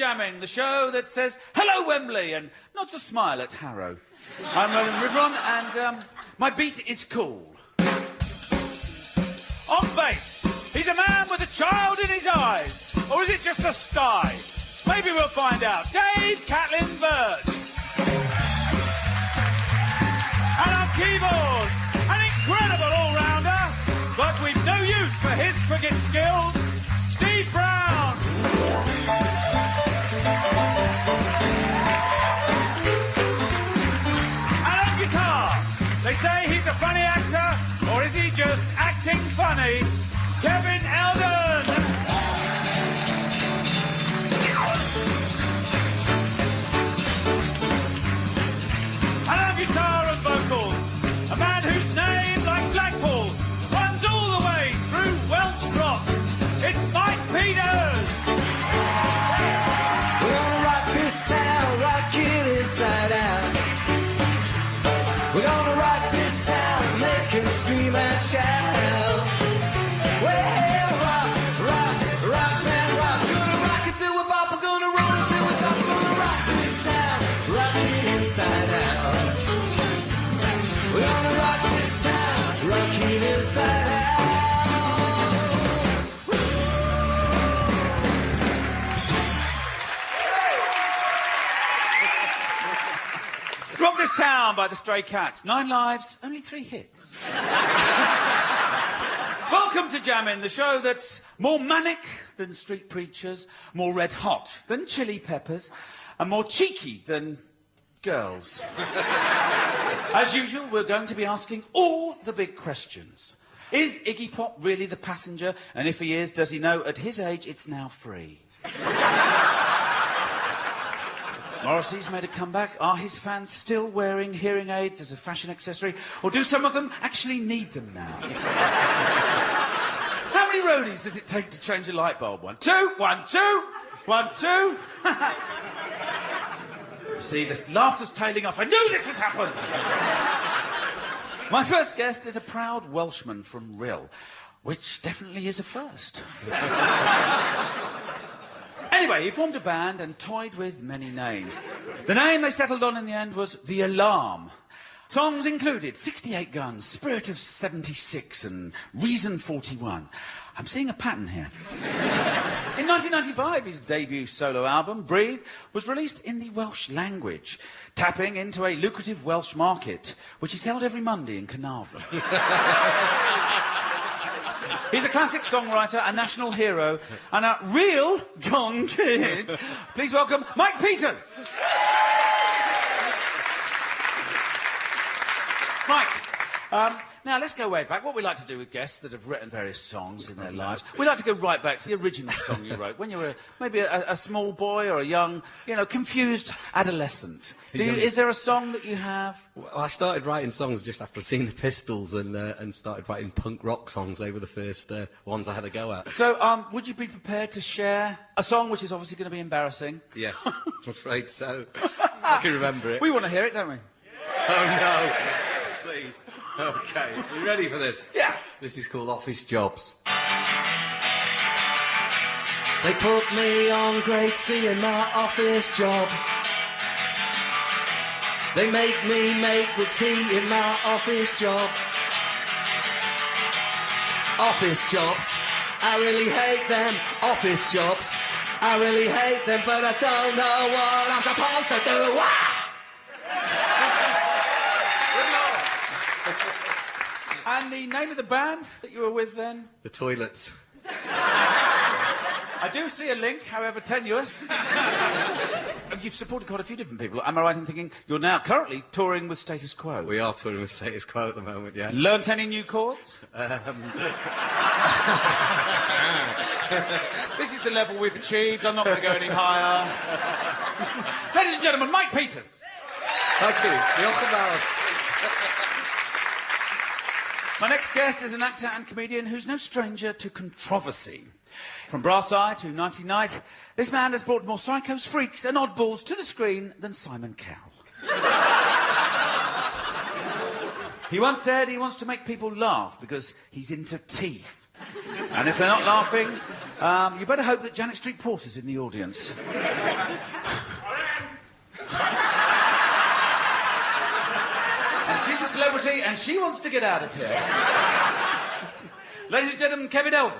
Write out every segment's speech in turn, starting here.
JAMMIN, the show that says hello Wembley and nods a smile at Harrow. I'm Rowland Rivron and my beat is cool. On bass, he's a man with a child in his eyes, or is it just a sty? Maybe we'll find out. Dave Catlin-Birch. And on keyboards, an incredible all-rounder, but with no use for his cricket skills, Steve Brown. And on guitar, they say he's a funny actor, or is he just acting funny? Kevin Eldon. And on guitar and vocals, a man whose name, like Blackpool, runs all the way through Welsh rock. It's Mike Peters. We're gonna rock this town, rock it inside out. We're gonna rock this town, make him scream and shout. Well, rock, rock, rock, man, rock. We're gonna rock it to a bop, we're gonna roll it to a top. We're gonna rock this town, rock it inside out. We're gonna rock this town, rock it inside out. Rock This Town by the Stray Cats. 9 lives, only 3 hits. Welcome to JAMMIN, the show that's more manic than Street Preachers, more red hot than Chili Peppers, and more cheeky than girls. As usual, we're going to be asking all the big questions. Is Iggy Pop really the passenger? And if he is, does he know at his age it's now free? Morrissey's made a comeback. Are his fans still wearing hearing aids as a fashion accessory? Or do some of them actually need them now? How many roadies does it take to change a light bulb? 1, 2, 1, 2, 1, 2. You see, the laughter's tailing off. I knew this would happen! My first guest is a proud Welshman from Rill, which definitely is a first. Anyway, he formed a band and toyed with many names. The name they settled on in the end was The Alarm. Songs included 68 Guns, Spirit of 76 and Reason 41. I'm seeing a pattern here. In 1995, his debut solo album, Breathe, was released in the Welsh language, tapping into a lucrative Welsh market, which is held every Monday in Carnarvon. He's a classic songwriter, a national hero, and a real gone kid. Please welcome Mike Peters. Mike, now let's go way back. What we like to do with guests that have written various songs in their lives, we like to go right back to the original song you wrote when you were maybe a small boy or a young, confused adolescent. Is there a song that you have? Well, I started writing songs just after seeing the Pistols and started writing punk rock songs. They were the first ones I had a go at. So, would you be prepared to share a song which is obviously going to be embarrassing? Yes, I'm afraid so. I can remember it. We want to hear it, don't we? Oh, no. Please. OK. You ready for this? Yeah. This is called Office Jobs. They put me on grade C in my office job. They make me make the tea in my office job. Office jobs, I really hate them. Office jobs, I really hate them, but I don't know what I'm supposed to do. And the name of the band that you were with then? The Toilets. I do see a link, however tenuous. You've supported quite a few different people. Am I right in thinking you're now currently touring with Status Quo? We are touring with Status Quo at the moment, yeah. Learnt any new chords? This is the level we've achieved. I'm not going to go any higher. Ladies and gentlemen, Mike Peters. Thank you. Diolch yn fawr. My next guest is an actor and comedian who's no stranger to controversy. From Brass Eye to 90 Night, this man has brought more psychos, freaks and oddballs to the screen than Simon Cowell. He once said he wants to make people laugh because he's into teeth. And if they're not laughing, You better hope that Janet Street Porter's in the audience. And she's a celebrity, and she wants to get out of here. Ladies and gentlemen, Kevin Eldon.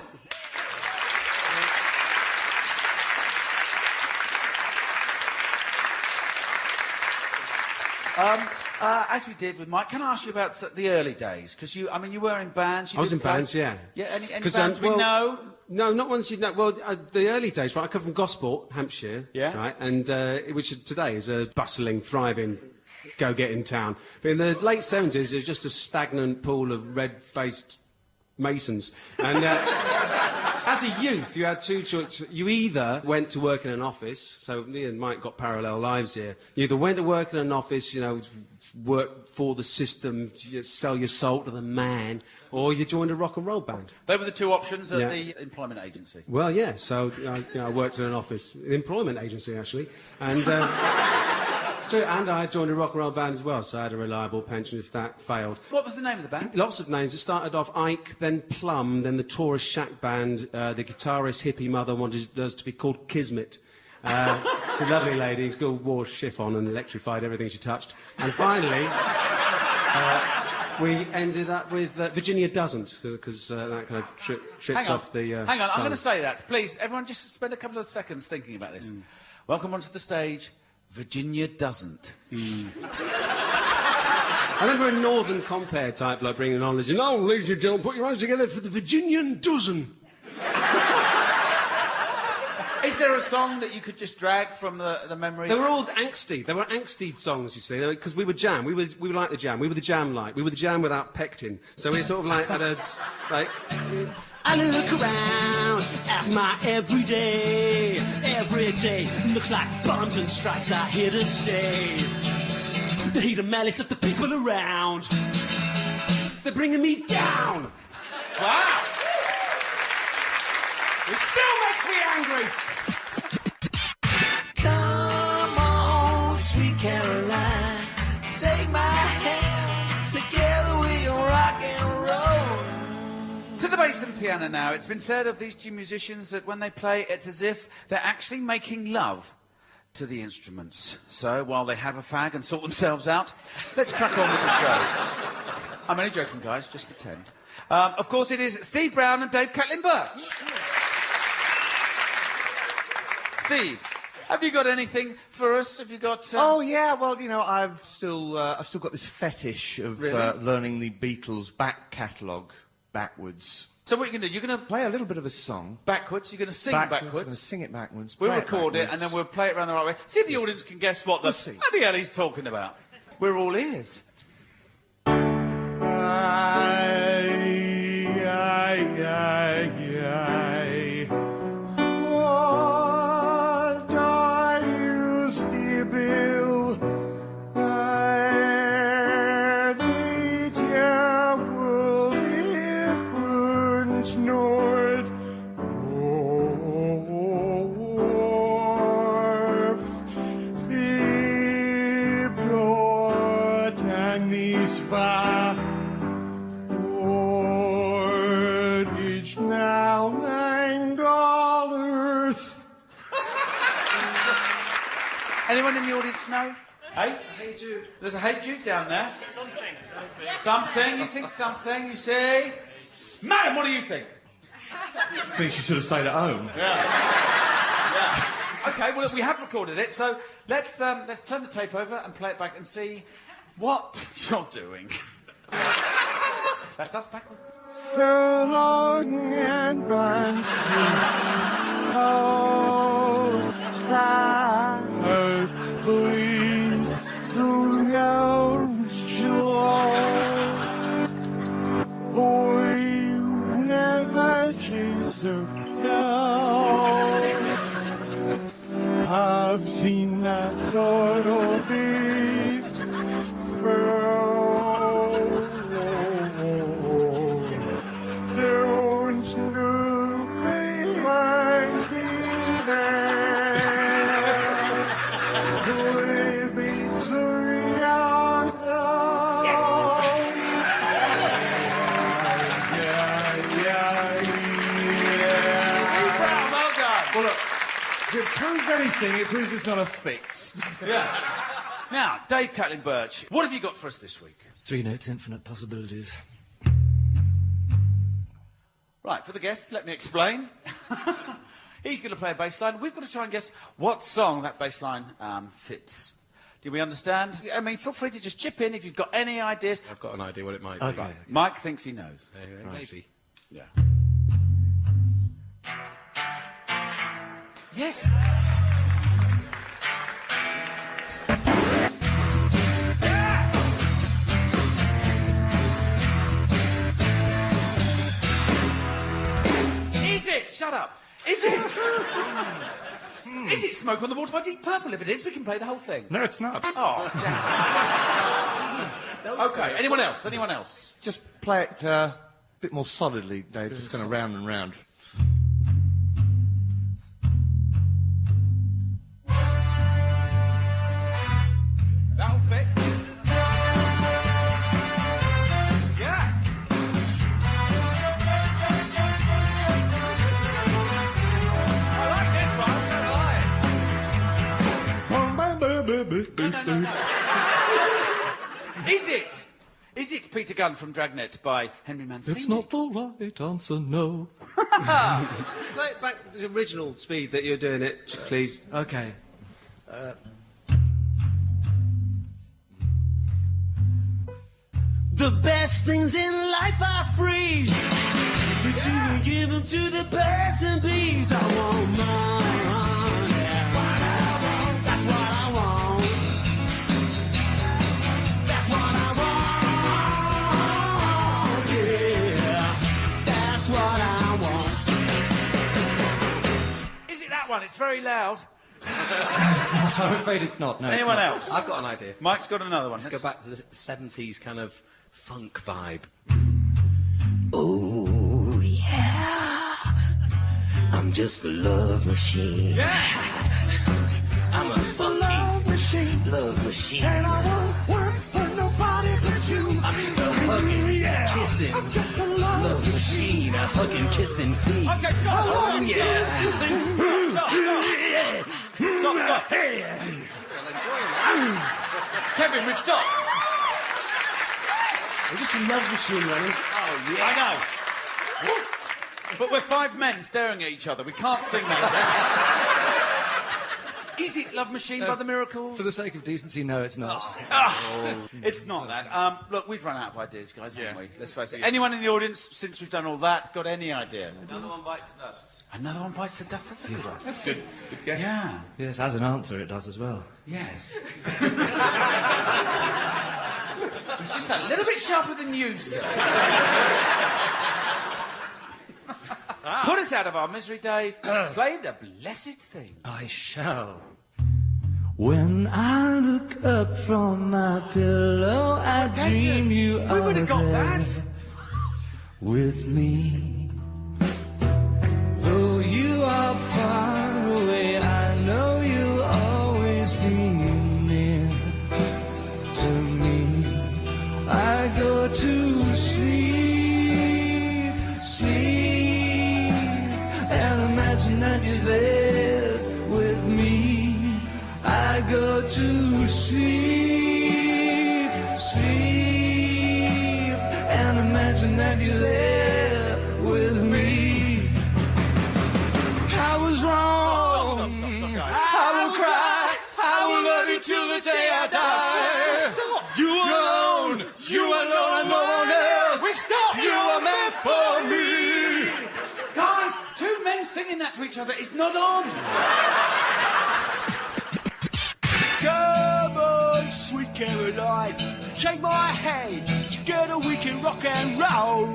As we did with Mike, can I ask you about the early days? Because you were in bands. I was in bands, yeah. Yeah, any bands we know? No, not ones you know. Well, the early days, right? I come from Gosport, Hampshire, yeah, right, and which today is a bustling, thriving, go-getting town. But in the late 70s, it was just a stagnant pool of red-faced masons. And as a youth, you had two choices. You either went to work in an office, so me and Mike got parallel lives here. You either went to work in an office, you know, work for the system, sell your soul to the man, or you joined a rock and roll band. They were the two options at the employment agency. Well, yeah, so I worked in an office, an employment agency, actually, and... and I joined a rock and roll band as well, so I had a reliable pension if that failed. What was the name of the band? Lots of names. It started off Ike, then Plum, then the Taurus Shack Band. The guitarist hippie mother wanted us to be called Kismet. A lovely lady, wore chiffon and electrified everything she touched. And finally, we ended up with Virginia Doesn't, because that kind of tripped off the... Hang on, I'm going to say that. Please, everyone just spend a couple of seconds thinking about this. Welcome onto the stage, Virginia Doesn't. I remember a Northern Compare type like bringing on, you know, ladies and gentlemen, put your hands together for the Virginian Dozen. Is there a song that you could just drag from the memory? They were all angsty. They were angsty songs, you see, because we were Jam. We were like the Jam. We were the Jam light. We were the Jam without pectin. So we sort of like had a like. I look around at my every day looks like bombs and strikes are here to stay. The hate and malice of the people around, they're bringing me down. Wow! It still makes me angry. Come on, sweet Caroline, take my hand, together we can rock and roll. To the bass and piano now. It's been said of these two musicians that when they play, it's as if they're actually making love to the instruments. So, while they have a fag and sort themselves out, let's crack on with the show. I'm only joking, guys, just pretend. Of course, it is Steve Brown and Dave Catlin-Birch. Steve, have you got anything for us? Have you got... Oh, yeah, well, you know, I've still got this fetish of learning the Beatles' back catalogue backwards. So what are you going to do? You're going to play a little bit of a song. Backwards? You're going to sing backwards? I'm going to sing it backwards. We'll record it and then we'll play it around the right way. See if the audience can guess what the hell he's talking about. We're all ears. What are you, Steve Bill? I need your world if couldn't know it. Fibroid and these far. Each now $9. Anyone in the audience know? Hey? Hey Jude. There's a Hey Jude down there. Something. Something? You think something, you see? Madam, what do you think? I think she should have stayed at home. Yeah. Okay, well, look, we have recorded it, so let's turn the tape over and play it back and see what you're doing. That's us backwards. So long and bye. Oh, tired, please, to your joy. Oh, you never chase her down. I've seen that Lord or beef anything, it proves it's not a fix. Yeah. Now, Dave Catlin-Birch, what have you got for us this week? 3 notes, infinite possibilities. Right, for the guests, let me explain. He's going to play a bass line. We've got to try and guess what song that bass line fits. Do we understand? I mean, feel free to just chip in if you've got any ideas. I've got an idea what it might be. Right. Mike thinks he knows. Maybe. Yeah. Yes. Is it? Shut up. Is it? Is it Smoke on the Water by Deep Purple? If it is, we can play the whole thing. No, it's not. Oh, damn. OK, anyone else? Anyone else? Just play it a bit more solidly, Dave, just kind of round and round. That'll fit. Yeah. I like this one. No. Is it? Is it Peter Gunn from Dragnet by Henry Mancini? It's not the right answer, no. Play it back to the original speed that you're doing it, please. Okay. The best things in life are free, but you can give them to the birds and bees. I want mine. That's what I want. That's what I want. Yeah, that's what I want. Is it that one? It's very loud. It's not. I'm afraid it's not. No, Anyone it's not. else? I've got an idea. Mike's got another one. Let's go back to the 70s kind of funk vibe. Oh, yeah. I'm just a love machine. Yeah. I'm a funky love machine. And I won't work for nobody but you. I'm just a hugging, kissing love machine. A hugging, kissing fiend. OK, stop. Oh, yeah. Stop. Well, enjoying that. Kevin, we've stopped. I'm just a love machine, running. Oh, yeah. I know. But we're 5 men staring at each other. We can't sing that. Is it Love Machine by the Miracles? For the sake of decency, no, it's not. It's not that. Look, we've run out of ideas, guys, haven't we? Let's face it. Anyone in the audience, since we've done all that, got any idea? Another one bites the dust. Another one bites the dust. That's a good one. That's good. Good guess. Yeah. Yes, as an answer, it does as well. Yes. He's just a little bit sharper than you, sir. Put us out of our misery, Dave. Play the blessed thing. I shall. When I look up from my pillow, I dream you We would are have got there that. with me. Though you are far away, I know you'll always be near to me. I go to sleep, and imagine that you're there with me. I go to sleep, and imagine that you're there with me. I was wrong. Stop, I will cry. I will love you till the day I die. You alone, and no one else. We stop. You are meant for me. Guys, 2 men singing that to each other is not on. Come on, sweet Caroline, take my hand. Together we can rock and roll.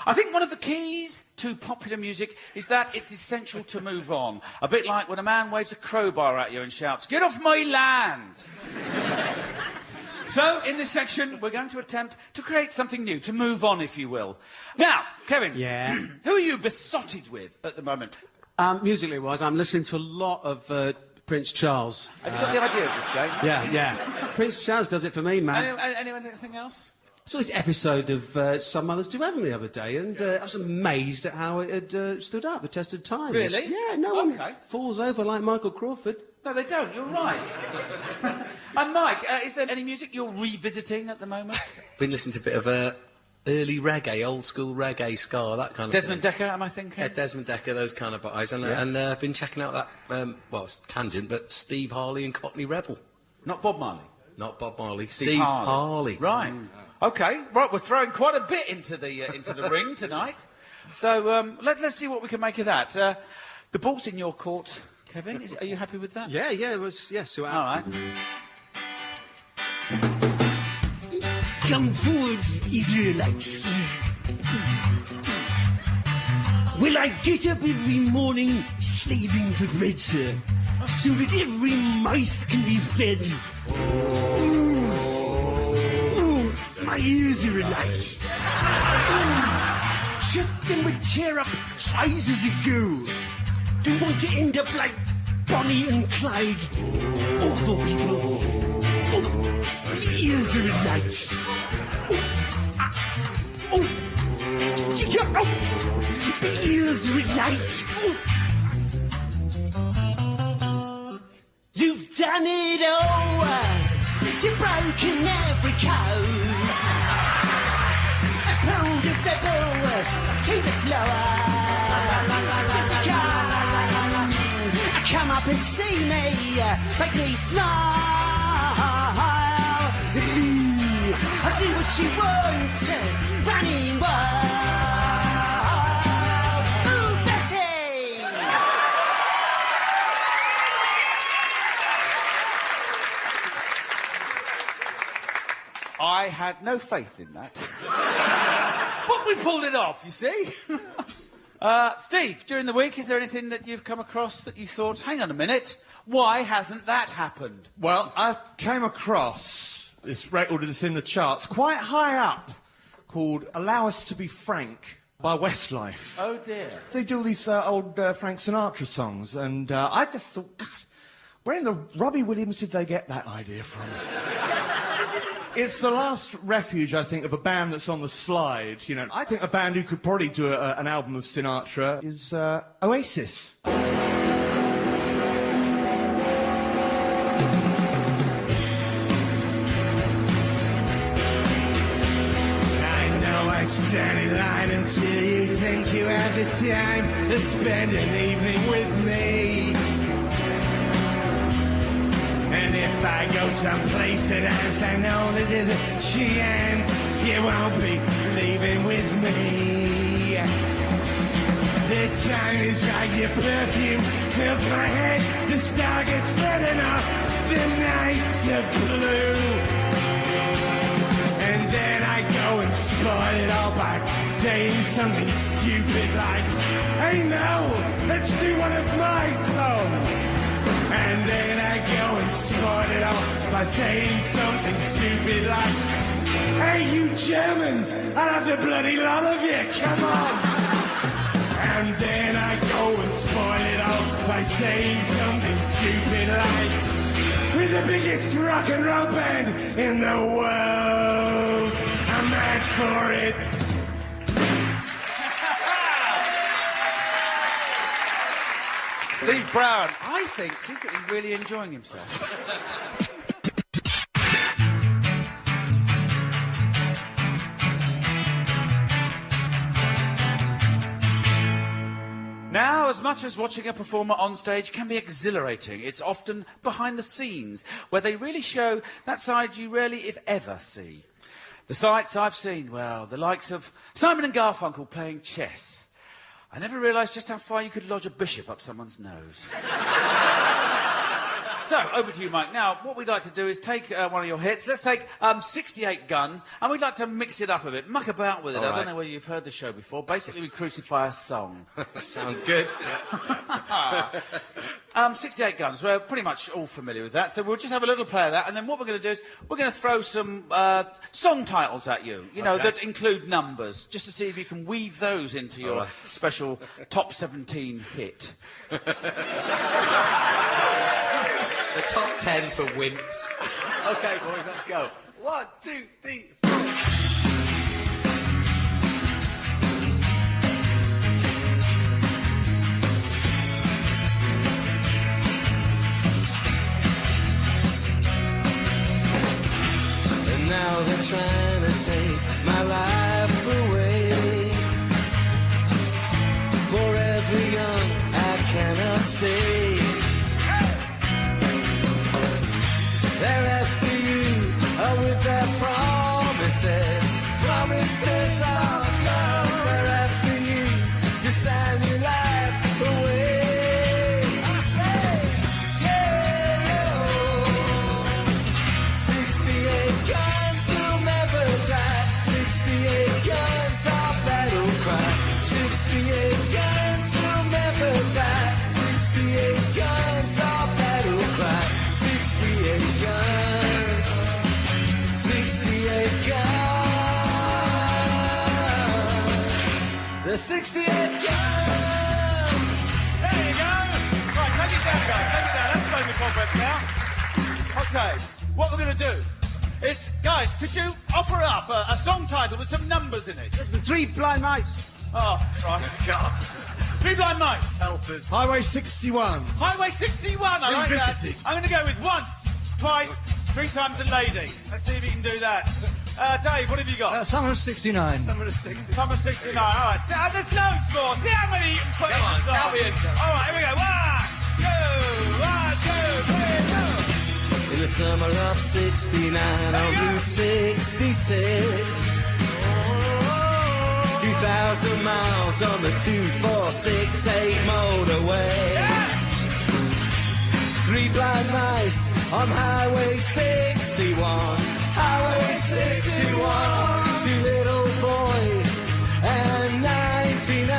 I think one of the keys to popular music is that it's essential to move on. A bit like when a man waves a crowbar at you and shouts, "Get off my land!" So, in this section, we're going to attempt to create something new, to move on, if you will. Now, Kevin. Yeah. Who are you besotted with at the moment? Musically-wise, I'm listening to a lot of Prince Charles. Have you got the idea of this game? Yeah. Prince Charles does it for me, man. Anything else? saw this episode of Some Mothers Do Heaven the other day, and I was amazed at how it had stood up the test of time. Really? Yeah, no one falls over like Michael Crawford. No, they don't. You're right. And Mike, is there any music you're revisiting at the moment? Been listening to a bit of early reggae, old school reggae, ska, that kind of Desmond thing. Dekker, am I thinking? Yeah, Desmond Dekker, those kind of guys. And been checking out that, well, it's tangent, but Steve Harley and Cockney Rebel. Not Bob Marley. Not Bob Marley, Steve Harley. Right. OK. Right, we're throwing quite a bit into the ring tonight. So let's see what we can make of that. The ball's in your court, Kevin. Are you happy with that? Yeah, it was, yes. Yeah, so All right. Come forward, Israelites. Well, I get up every morning slaving for bread, sir, so that every mouth can be fed. My ears are alight. Shut them would tear up tries as it go. Don't want to end up like Bonnie and Clyde. Awful people. My ears are alight. The ears are alight. You've done it all. You've broken every code. A pound of pebble to the floor. Jessica, come up and see me. Make me smile. I'll do what you want. Running wild. Ooh, Betty! I had no faith in that. But we pulled it off, you see. Steve, during the week, is there anything that you've come across that you thought, hang on a minute, why hasn't that happened? Well, I came across this record that's in the charts quite high up called Allow Us to Be Frank by Westlife. Oh, dear. They do these old Frank Sinatra songs, and I just thought, God, where in the Robbie Williams did they get that idea from? It's the last refuge, I think, of a band that's on the slide, you know. I think a band who could probably do an album of Sinatra is Oasis. I stand in line until you think you have the time to spend an evening with me. And if I go someplace to dance, I know that there's a chance you won't be leaving with me. The time is right, your perfume fills my head, the star gets red enough, the nights are blue. And then I go and spoil it all by saying something stupid like, hey no, let's do one of my songs. And then I go and spoil it all by saying something stupid like, hey you Germans, I'll have the bloody lot of you, come on. And then I go and spoil it all by saying something stupid like, we're the biggest rock and roll band in the world. I'm mad for it. Steve Brown, I think, secretly really enjoying himself. Now, as much as watching a performer on stage can be exhilarating, it's often behind the scenes, where they really show that side you rarely, if ever, see. The sights I've seen, well, the likes of Simon and Garfunkel playing chess. I never realised just how far you could lodge a bishop up someone's nose. So, over to you, Mike. Now, what we'd like to do is take one of your hits. Let's take 68 Guns, and we'd like to mix it up a bit, muck about with it. All I right. don't know whether you've heard the show before. Basically, we crucify a song. Sounds good. 68 Guns, we're pretty much all familiar with that, so we'll just have a little play of that, and then what we're going to do is we're going to throw some song titles at you, you know, that include numbers, just to see if you can weave those into your special top 17 hit. The top 10's for wimps. OK, boys, let's go. 1, 2, 3, 4. trying to take my life away. Forever young, I cannot stay. They're after you, with their promises. Promises of love. They're after you to sign your life away. I say, yeah, 68 guns will never die. 68 guns are battle cry. 68 guns will never die. 68 guns are battle cry. 68 guns. 68 guns. The 68 guns. There you go. Right, take it down, guys. Take it down. That's playing the cobwebs now. Okay, what we're going to do is, guys, could you offer up a song title with some numbers in it? The Three Blind Mice. Oh, Christ. God. Three Blind Mice. Help us. Highway 61. Highway 61. I like that. Revisited. I'm going to go with once, twice, 3 times a lady. Let's see if you can do that. Dave, what have you got? Summer of 69. Summer of 60. Summer 69. All right. So, there's loads more. See how many you can put in the song. count me in. All right, here we go. 1, 2, 1, 2, 3, go. In the summer of 69 on Route 66. 2,000 miles on the 2468 motorway. Yeah. 3 blind mice on Highway 61. Highway 61. 2 little boys and 99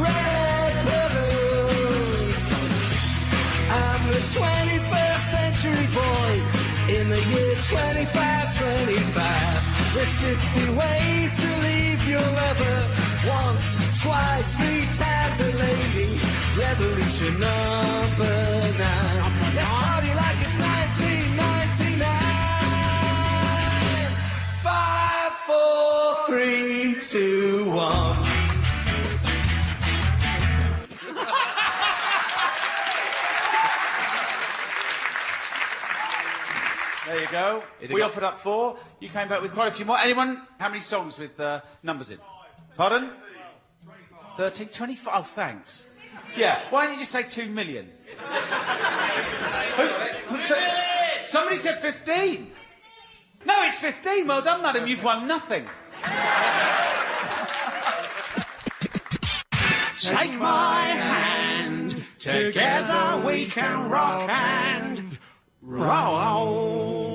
red balloons. I'm the 21st century boy in the year 2525. There's 50 ways to leave your lover. Once, twice, 3 times a lady. Revolution number 9. Let's party like it's 1999. 5, 4, 3, 2, 1. There you go. We offered up 4. You came back with quite a few more. Anyone? How many songs with numbers in? Pardon? 13, 25. Oh, thanks. Yeah. Why don't you just say 2 million? Somebody said 15. No, it's 15. Well done, madam. You've won nothing. Take my hand, together we can rock and roll.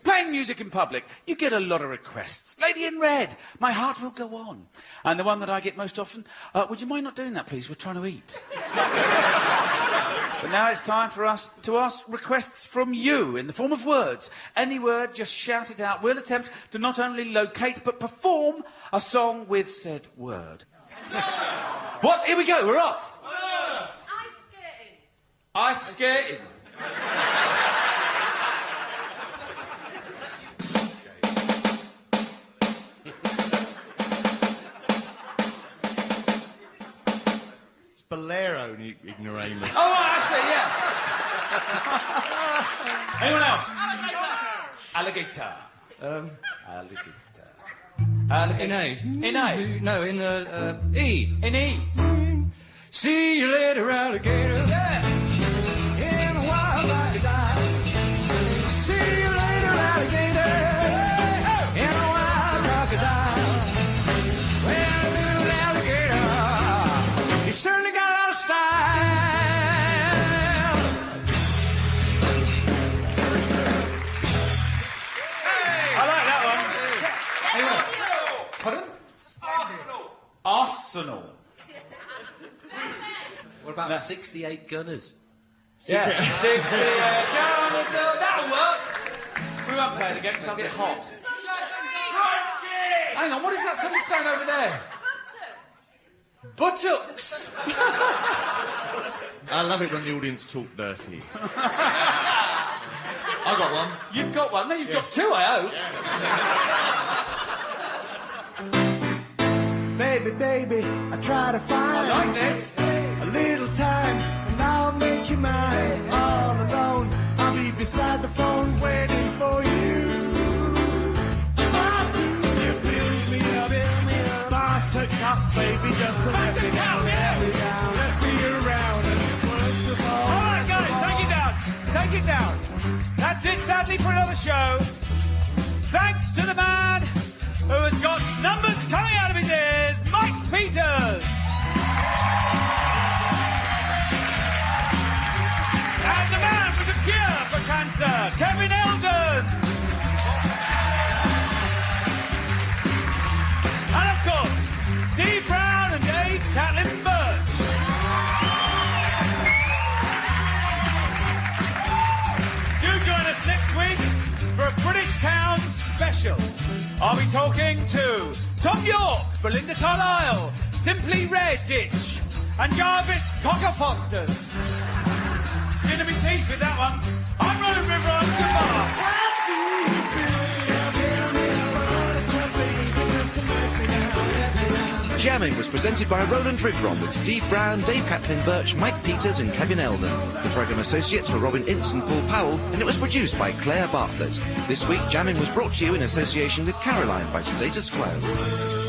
Playing music in public, you get a lot of requests. Lady in Red, My Heart Will Go On. And the one that I get most often, would you mind not doing that, please? We're trying to eat. But now it's time for us to ask requests from you in the form of words. Any word, just shout it out. We'll attempt to not only locate, but perform a song with said word. What? Here we go, we're off. Ice skating. It's Bolero, you ignoramus. Oh, right, I see, yeah. Anyone else? Alligator. Alligator. In A. In A? No, in E. In E. See you later, alligator. Yeah. In a while, like a die. See you later, alligator. In a wild crocodile. Well, little alligator, you certainly got a lot of style. I like that one. Anyone? Pardon? Arsenal. What about 68 gunners? Yeah. 68 gunners. That'll work. We won't play it again because I'll get hot. Crunchy! Hang on, what is that somebody saying over there? Buttocks. I love it when the audience talk dirty. I got one. You've got one. No, you've got 2, I hope. Baby, baby, I try to find I like this. a little time, and I'll make you mine. All alone, I'll be beside the phone waiting for you. Why do you build me up? Buttercup, baby, just to let me down, let me down, let me around. And worst of all, All right, guys, take it down. Take it down. That's it, sadly, for another show. Thanks to the man who has got numbers coming out of his ears, Mike Peters. And the man with the cure for cancer, Kevin Eldon. And of course, Steve Brown and Dave Catlin-Birch. Do join us next week for a British Towns special. I'll be talking to Tom York, Belinda Carlisle, Simply Red Ditch, and Jarvis Cocker-Fosters. Skin of me teeth with that one. I'm Rowland Rivron. Goodbye. Jamming was presented by Rowland Rivron with Steve Brown, Dave Catlin-Birch, Mike Peters and Kevin Eldon. The programme associates were Robin Ince and Paul Powell, and it was produced by Claire Bartlett. This week, Jamming was brought to you in association with Caroline by Status Quo.